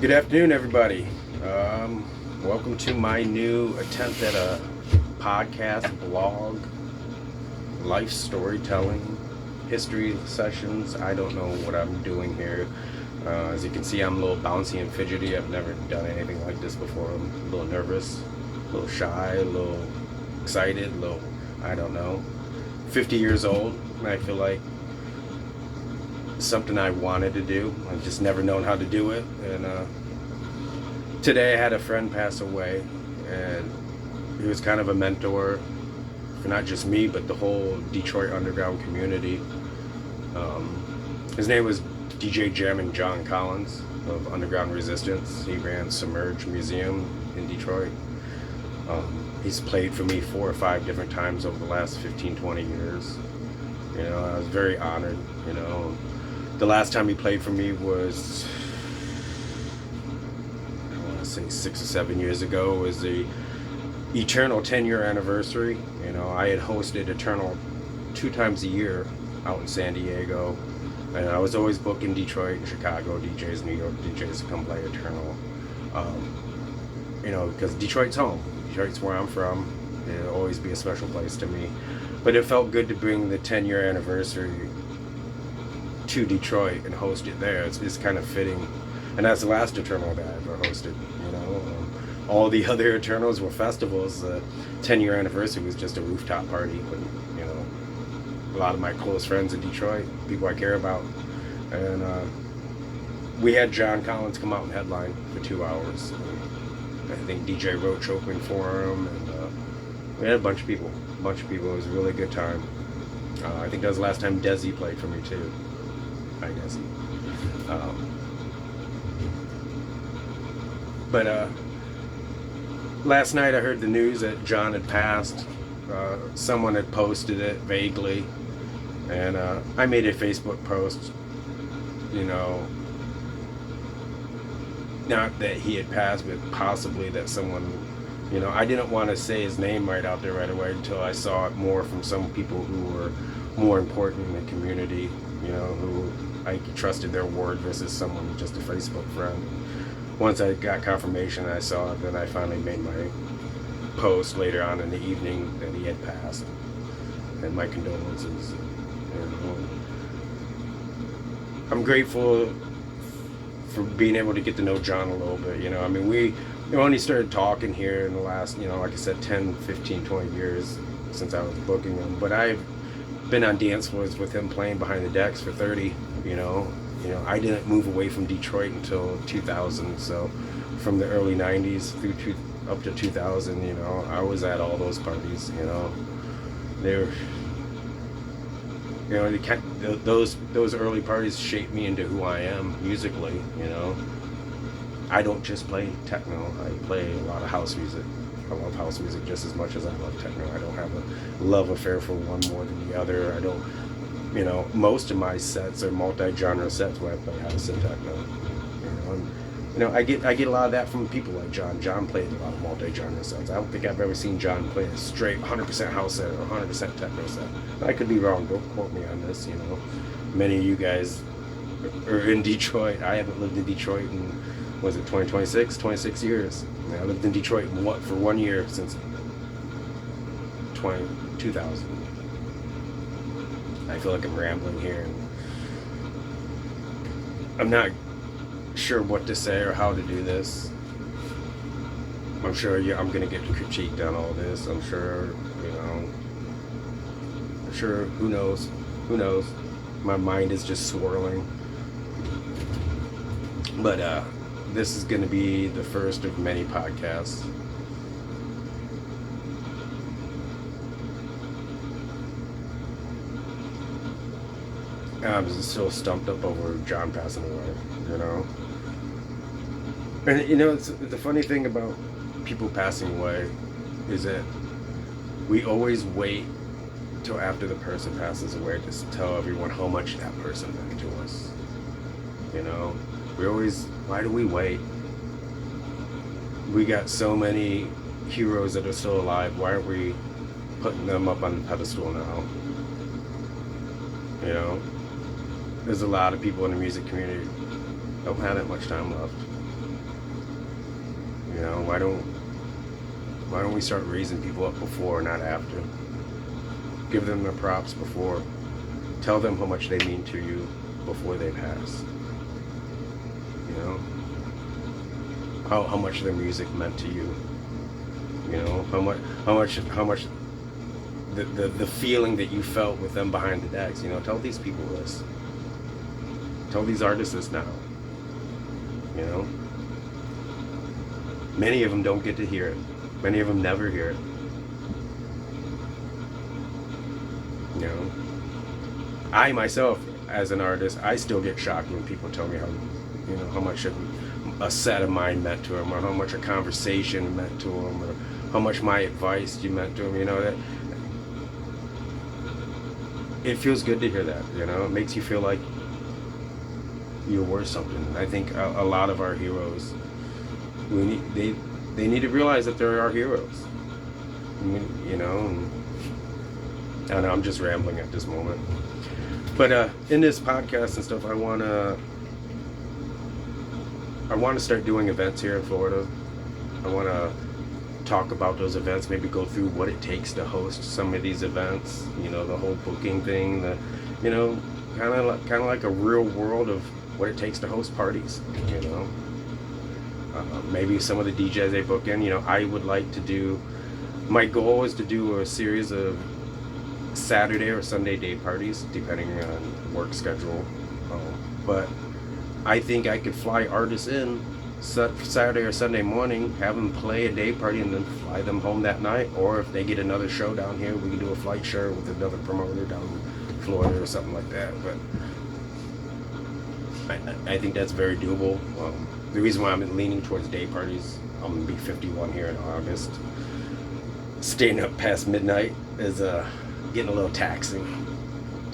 Good afternoon, everybody. Welcome to my new attempt at a podcast, blog, life storytelling, history sessions. I don't know what I'm doing here. As you can see, I'm a little bouncy and fidgety. I've never done anything like this before. I'm a little nervous, a little shy, a little excited, a little, I don't know. 50 years old, and I feel like something I wanted to do. I've just never known how to do it. And today I had a friend pass away, and he was kind of a mentor for not just me, but the whole Detroit underground community. His name was DJ Jammin' John Collins of Underground Resistance. He ran Submerge Museum in Detroit. He's played for me 4 or 5 different times over the last 15-20 years. You know, I was very honored. You know, the last time he played for me was, I want to say 6 or 7 years ago. It was the Eternal 10-year anniversary. You know, I had hosted Eternal 2 times a year out in San Diego, and I was always booking Detroit and Chicago DJs, New York DJs to come play Eternal. You know, because Detroit's home. Detroit's where I'm from. It'll always be a special place to me. But it felt good to bring the 10-year anniversary to Detroit and host it there. It's kind of fitting. And that's the last Eternal that I ever hosted, you know. All the other Eternals were festivals. The 10-year anniversary was just a rooftop party. But, you know, a lot of my close friends in Detroit, people I care about. And we had John Collins come out and headline for 2 hours. I think DJ Roach opened for him, and we had a bunch of people. It was a really good time. I think that was the last time Desi played for me too. Hi, Desi. But last night I heard the news that John had passed. Someone had posted it vaguely, and I made a Facebook post, you know, not that he had passed, but possibly that someone, you know, I didn't want to say his name right out there right away until I saw it more from some people who were more important in the community, you know, who I trusted their word versus someone just a Facebook friend. Once I got confirmation I saw it, then I finally made my post later on in the evening that he had passed, and my condolences. And I'm grateful for being able to get to know John a little bit. You know, I mean, we only started talking here in the last, you know, like I said, 10, 15, 20 years since I was booking him. But I've been on dance floors with him playing behind the decks for 30, you know. I didn't move away from Detroit until 2000. So from the early 90s through up to 2000, you know, I was at all those parties, you know. They were, you know, those early parties shaped me into who I am musically, you know. I don't just play techno, I play a lot of house music. I love house music just as much as I love techno. I don't have a love affair for one more than the other. I don't, you know, most of my sets are multi-genre sets where I play house and techno. You know, I get a lot of that from people like John. John played a lot of multi-genre sets. I don't think I've ever seen John play a straight 100% house set or 100% techno set. I could be wrong. Don't quote me on this. You know, many of you guys are in Detroit. I haven't lived in Detroit in, was it 26 years. I lived in Detroit for 1 year since 2000. I feel like I'm rambling here. I'm not sure what to say or how to do this. I'm sure I'm gonna get critiqued on all this. I'm sure, you know. I'm sure, who knows? My mind is just swirling. But this is gonna be the first of many podcasts. I'm still stumped up over John passing away, you know. And you know, the funny thing about people passing away is that we always wait till after the person passes away to tell everyone how much that person meant to us. You know, why do we wait? We got so many heroes that are still alive. Why aren't we putting them up on the pedestal now? You know, there's a lot of people in the music community don't have that much time left. You know, why don't we start raising people up before, not after? Give them their props before. Tell them how much they mean to you before they pass. You know, how much their music meant to you. You know, how much the feeling that you felt with them behind the decks. You know, tell these people this. Tell these artists this now. You know, many of them don't get to hear it. Many of them never hear it. You know, I myself, as an artist, I still get shocked when people tell me how much a set of mine meant to them, or how much a conversation meant to them, or how much my advice meant to them. You know, that it feels good to hear that. You know, it makes you feel like you're worth something. And I think a lot of our heroes, they need to realize that they're our heroes. You know, and I don't know, I'm just rambling at this moment. But in this podcast and stuff, I want to start doing events here in Florida. I want to talk about those events, maybe go through what it takes to host some of these events. You know, the whole booking thing, you know, kind of like a real world of what it takes to host parties. You know, maybe some of the DJs they book in. You know, I would like to do. My goal is to do a series of Saturday or Sunday day parties, depending on work schedule. But I think I could fly artists in Saturday or Sunday morning, have them play a day party, and then fly them home that night. Or if they get another show down here, we can do a flight share with another promoter down in Florida or something like that. But I think that's very doable. The reason why I'm leaning towards day parties, I'm going to be 51 here in August. Staying up past midnight is getting a little taxing.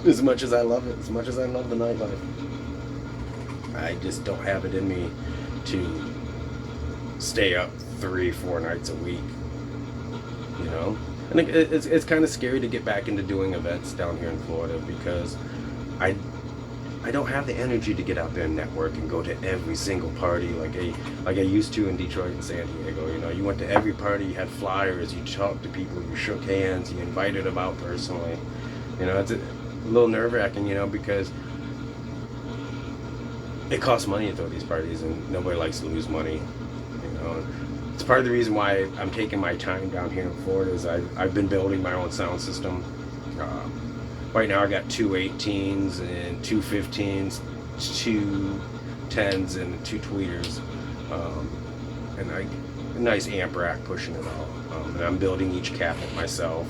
As much as I love it, as much as I love the nightlife, I just don't have it in me to stay up 3-4 nights a week. You know, and it's kind of scary to get back into doing events down here in Florida, because I don't have the energy to get out there and network and go to every single party like I used to in Detroit and San Diego. You know, you went to every party, you had flyers, you talked to people, you shook hands, you invited them out personally. You know, it's a little nerve-wracking, you know, because it costs money to throw these parties, and nobody likes to lose money. You know, it's part of the reason why I'm taking my time down here in Florida. Is I've been building my own sound system. Right now I got 2 18s and 2 15s, 2 10s, and 2 tweeters, and a nice amp rack pushing it all. And I'm building each cabinet myself,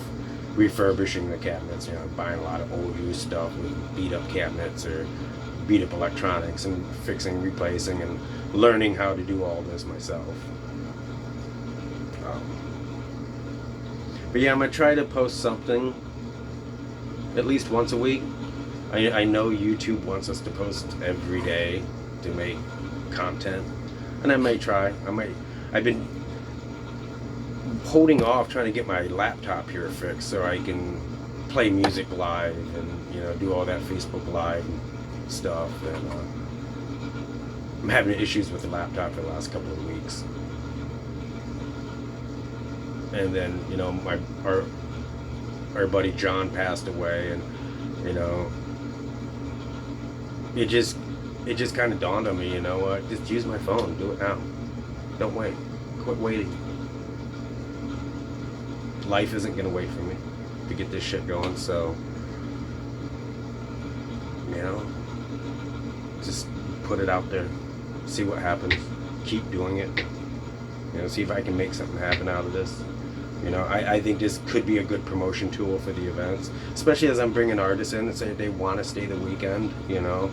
refurbishing the cabinets. You know, buying a lot of old used stuff with beat up cabinets or beat up electronics, and fixing, replacing, and learning how to do all this myself. But yeah, I'm gonna try to post something at least once a week. I know YouTube wants us to post every day to make content, and I may try. I've been holding off trying to get my laptop here fixed so I can play music live and, you know, do all that Facebook Live stuff. And I'm having issues with the laptop for the last couple of weeks. And then, you know, our buddy John passed away, and, you know, it just kind of dawned on me, you know what, just use my phone, do it now, don't wait, quit waiting. Life isn't gonna wait for me to get this shit going, so, you know, just put it out there, see what happens, keep doing it, you know, see if I can make something happen out of this. You know, I think this could be a good promotion tool for the events, especially as I'm bringing artists in and say they want to stay the weekend. You know,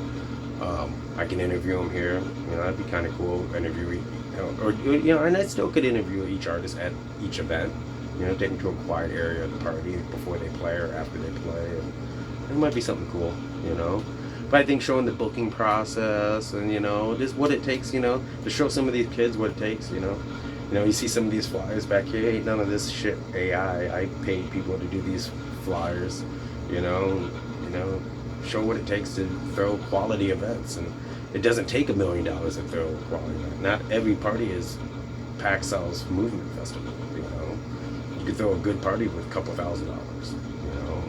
I can interview them here. You know, that'd be kind of cool. Interview, and I still could interview each artist at each event. You know, take them to a quiet area of the party before they play or after they play. And it might be something cool. You know, but I think showing the booking process and, you know, just what it takes. You know, to show some of these kids what it takes. You know. You know, you see some of these flyers back here, ain't none of this shit AI. I paid people to do these flyers, you know, show what it takes to throw quality events. And it doesn't take $1 million to throw a quality event. Not every party is Pack Sal's movement festival. You know, you could throw a good party with a couple $1,000. You know,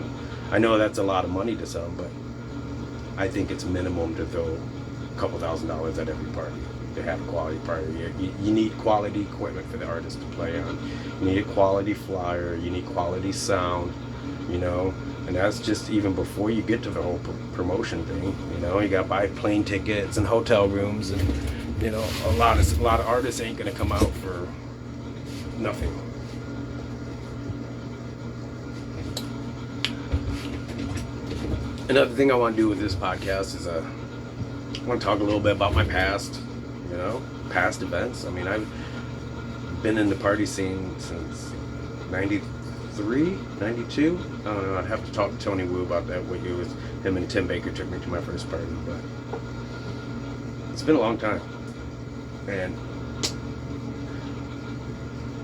I know that's a lot of money to some, but I think it's minimum to throw a couple $1,000 at every party to have a quality party. You need quality equipment for the artist to play on. You need a quality flyer. You need quality sound. You know, and that's just even before you get to the whole promotion thing. You know, you got to buy plane tickets and hotel rooms, and you know, a lot of artists ain't gonna come out for nothing. Another thing I want to do with this podcast is I want to talk a little bit about my past. You know, past events. I mean, I've been in the party scene since '93, '92. I don't know. I'd have to talk to Tony Wu about that. What year was him and Tim Baker took me to my first party, but it's been a long time, and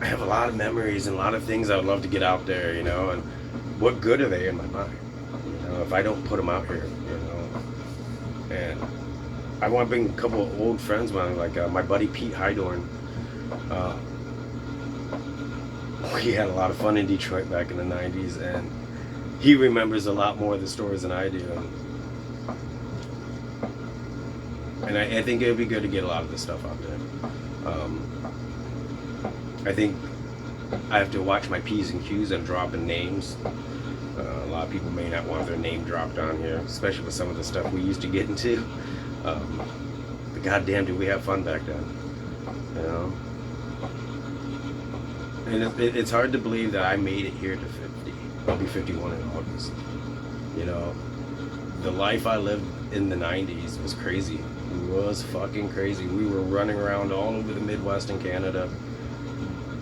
I have a lot of memories and a lot of things I would love to get out there. You know, and what good are they in my mind? You know, if I don't put them out here, you know, and I want to bring a couple of old friends, man, like my buddy Pete Hydorn. We had a lot of fun in Detroit back in the 90s, and he remembers a lot more of the stories than I do. And I think it would be good to get a lot of this stuff out there. I think I have to watch my P's and Q's and dropping names. A lot of people may not want their name dropped on here, especially with some of the stuff we used to get into. But goddamn, did we have fun back then? You know? And it's hard to believe that I made it here to 50. I'll be 51 in August. You know, the life I lived in the 90s was crazy. It was fucking crazy. We were running around all over the Midwest and Canada,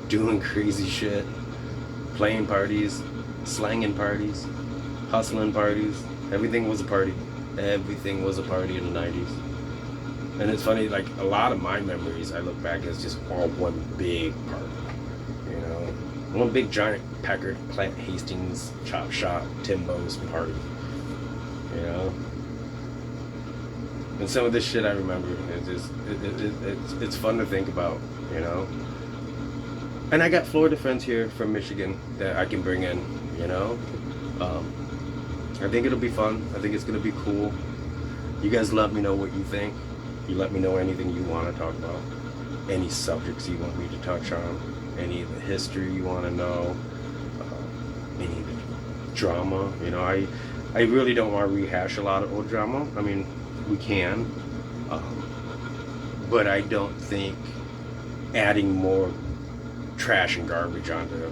doing crazy shit, playing parties, slanging parties, hustling parties. Everything was a party. Everything was a party in the 90s. And it's funny, like, a lot of my memories, I look back as just all one big party. You know, one big giant Packard, Plant Hastings, Chop Shop, Timbo's party. You know, and some of this shit I remember. It's just it's fun to think about. You know, and I got Florida friends here from Michigan that I can bring in. You know, I think it'll be fun. I think it's gonna be cool. You guys let me know what you think. You let me know anything you want to talk about, any subjects you want me to touch on, any of the history you want to know, any of the drama. You know, I really don't want to rehash a lot of old drama. I mean, we can, but I don't think adding more trash and garbage onto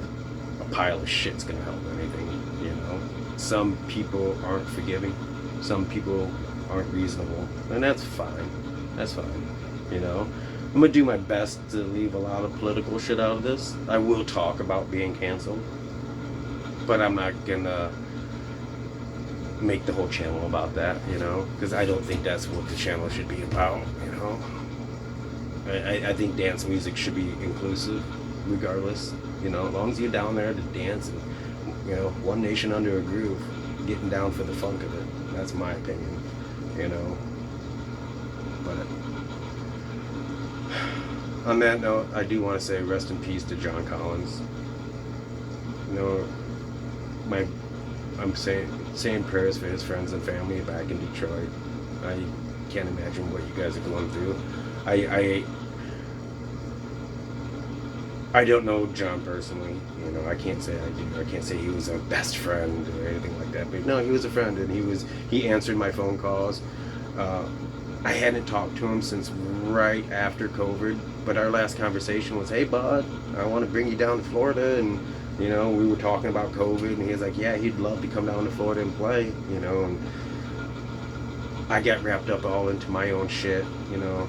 a pile of shit's gonna help anything. You know, some people aren't forgiving, some people aren't reasonable, and that's fine. That's fine. You know, I'm gonna do my best to leave a lot of political shit out of this. I will talk about being canceled, but I'm not gonna make the whole channel about that, you know, because I don't think that's what the channel should be about. You know, I think dance music should be inclusive, regardless. You know, as long as you're down there to dance and, you know, one nation under a groove, getting down for the funk of it. That's my opinion. You know. But on that note, I do want to say rest in peace to John Collins. You know, I'm saying prayers for his friends and family back in Detroit. I can't imagine what you guys are going through. I don't know John personally. You know, I can't say I do. I can't say he was a best friend or anything like that. But no, he was a friend, and he answered my phone calls. I hadn't talked to him since right after COVID, but our last conversation was, "Hey, bud, I want to bring you down to Florida," and you know, we were talking about COVID, and he was like, "Yeah, he'd love to come down to Florida and play," you know, and I got wrapped up all into my own shit, you know,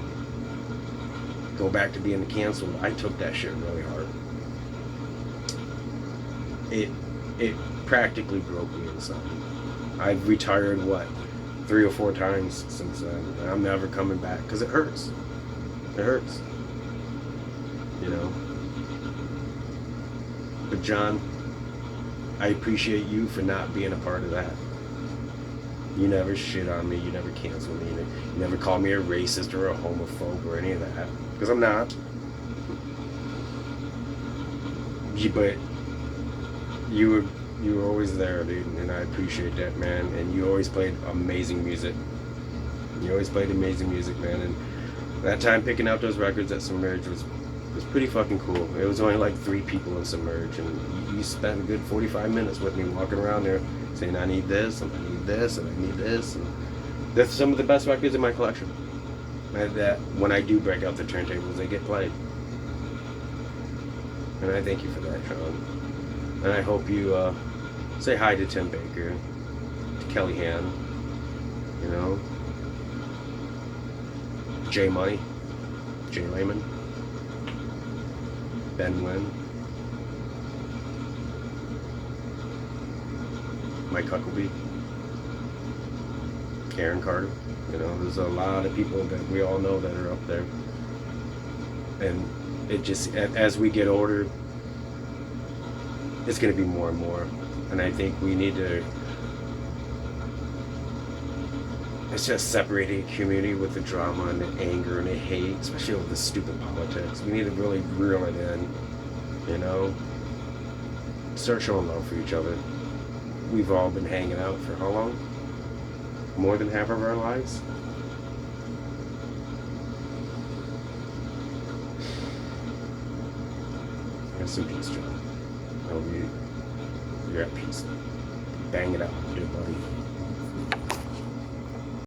go back to being canceled. I took that shit really hard. It practically broke me inside. I've retired, 3 or 4 times since then, and I'm never coming back because it hurts. It hurts, you know. But John, I appreciate you for not being a part of that. You never shit on me. You never canceled me. You never called me a racist or a homophobe or any of that, because I'm not. But you were you were always there, dude, and I appreciate that, man. And you always played amazing music. You always played amazing music, man. And that time picking out those records at Submerge was pretty fucking cool. It was only like 3 people in Submerge, and you spent a good 45 minutes with me walking around there saying, I need this, and I need this, and I need this. And that's some of the best records in my collection. That when I do break out the turntables, they get played. And I thank you for that, Sean. And I hope you say hi to Tim Baker, to Kelly Han, you know, Jay Money, Jay Lehman, Ben Lynn, Mike Huckleby, Aaron Carter. You know, there's a lot of people that we all know that are up there. And it just, as we get older, it's going to be more and more. And I think we need to, it's just separating community with the drama and the anger and the hate, especially over the stupid politics. We need to really reel it in, you know? Start showing love for each other. We've all been hanging out for how long? More than half of our lives? Rest in peace, John. I hope you're at peace. Bang it out, dear buddy.